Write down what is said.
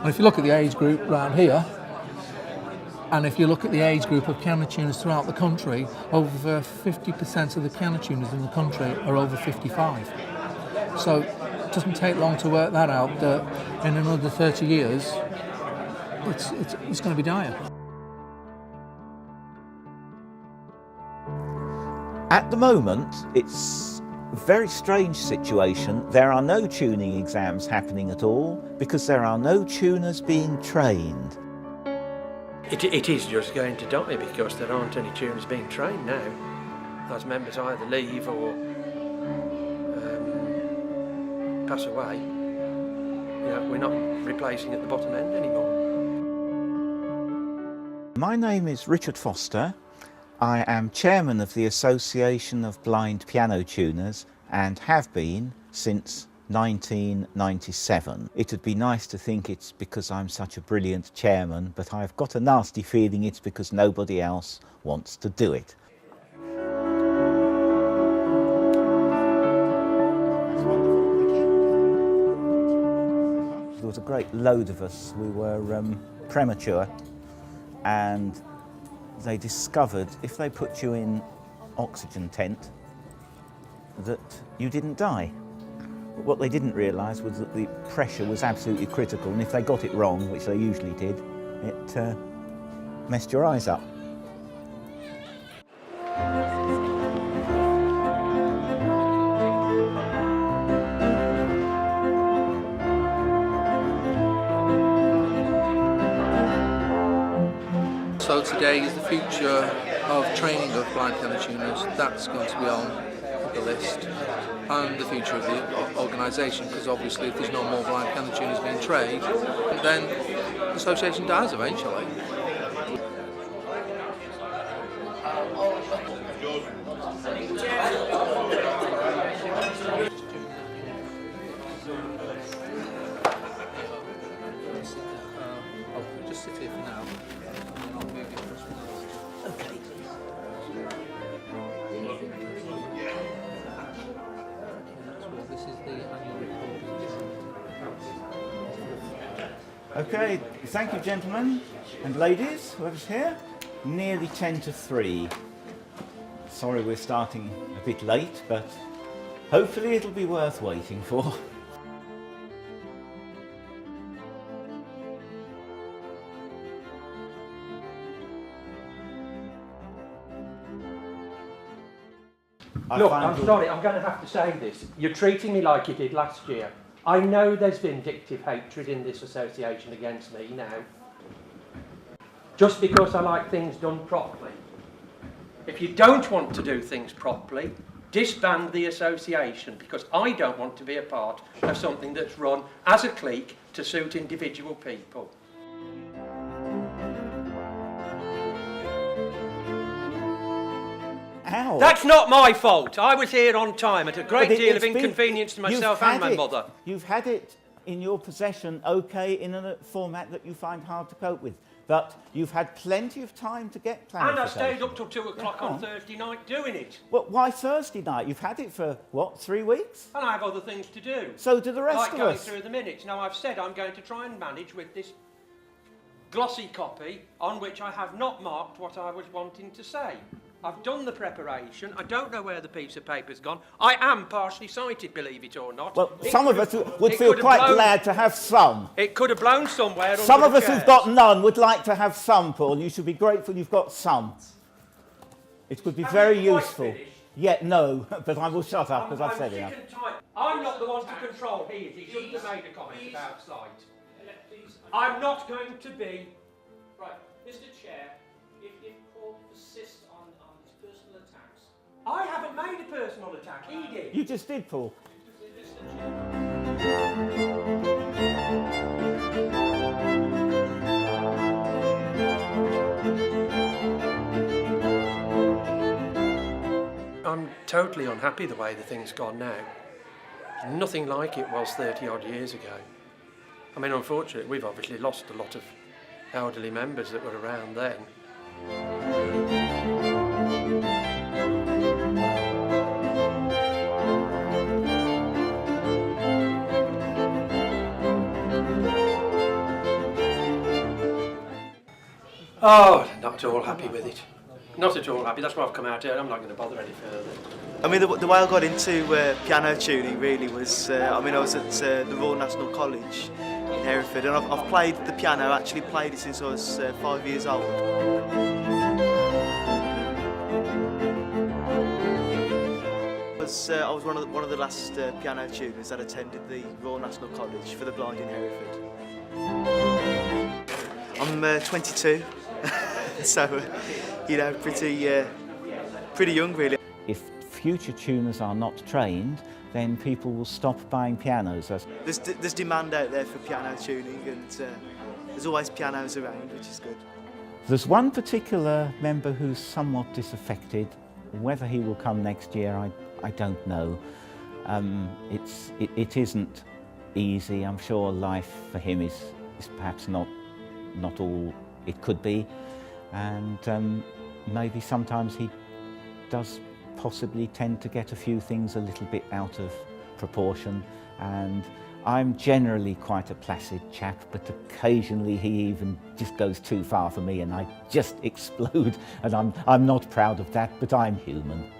And if you look at the age group around here, and if you look at the age group of piano tuners throughout the country, over 50% of the piano tuners in the country are over 55. So it doesn't take long to work that out, that in another 30 years, it's going to be dire. At the moment, it's a very strange situation. There are no tuning exams happening at all because there are no tuners being trained. It is just going to die because there aren't any tuners being trained now. Those members either leave or pass away. You know, we're not replacing at the bottom end anymore. My name is Richard Foster. I am chairman of the Association of Blind Piano Tuners and have been since 1997. It'd be nice to think it's because I'm such a brilliant chairman, but I've got a nasty feeling it's because nobody else wants to do it. There was a great load of us. We were premature, and they discovered if they put you in oxygen tent that you didn't die. But what they didn't realise was that the pressure was absolutely critical, and if they got it wrong, which they usually did, it messed your eyes up. So today is the future of training of blind piano tuners. That's going to be on the list, and the future of the organisation, because obviously if there's no more blind piano tuners being trained, then the association dies eventually. Just sit here for now. Okay. This is the annual report. Okay, thank you gentlemen and ladies, whoever's here. Nearly 10 to 3. Sorry we're starting a bit late, but hopefully it'll be worth waiting for. Look, I'm sorry, I'm going to have to say this. You're treating me like you did last year. I know there's vindictive hatred in this association against me now. Just because I like things done properly. If you don't want to do things properly, disband the association, because I don't want to be a part of something that's run as a clique to suit individual people. Ow. That's not my fault. I was here on time at a great But deal of it's been- inconvenience to myself you've and my had it- mother. You've had it in your possession, okay, in a format that you find hard to cope with. But you've had plenty of time to get And I clarification. stayed up till 2 o'clock Yeah, on on. Thursday night doing it. Well, why Thursday night? You've had it for, what, 3 weeks? And I have other things to do. So do the rest Like of going us. through the minutes. Now, I've said I'm going to try and manage with this glossy copy on which I have not marked what I was wanting to say. I've done the preparation. I don't know where the piece of paper's gone. I am partially sighted, believe it or not. Well, It some of could us have- would it feel could have quite blown- glad to have some. It could have blown somewhere. Some under of the us who've chairs. got none would like to have some, Paul. You should be grateful you've got some. It could be Have very you quite useful. finished? Yeah, no, but I will shut up because I've said sick enough. and tired. I'm not the one to control he is. He shouldn't have made a comment about sight. I'm not going to be. Right, Mr. Chair, if Paul persists on his personal attacks. I haven't made a personal attack. He did. You just did, Paul. Mr. Chair. I'm totally unhappy the way the thing's gone now. Nothing like it was 30 odd years ago. I mean, unfortunately, we've obviously lost a lot of elderly members that were around then. Oh, not at all happy with it. Not at all happy. That's why I've come out here. I'm not going to bother any further. I mean, the way I got into piano tuning really was, I was at the Royal National College in Hereford, and I've played the piano, actually played it since I was 5 years old. I was one of the last piano tuners that attended the Royal National College for the Blind in Hereford. I'm 22, so pretty young really. If future tuners are not trained, then people will stop buying pianos. There's demand out there for piano tuning, and there's always pianos around, which is good. There's one particular member who's somewhat disaffected. Whether he will come next year, I don't know. It isn't easy. I'm sure life for him is perhaps not all it could be, and maybe sometimes he does possibly tend to get a few things a little bit out of proportion, and I'm generally quite a placid chap, but occasionally he even just goes too far for me and I just explode, and I'm not proud of that, but I'm human.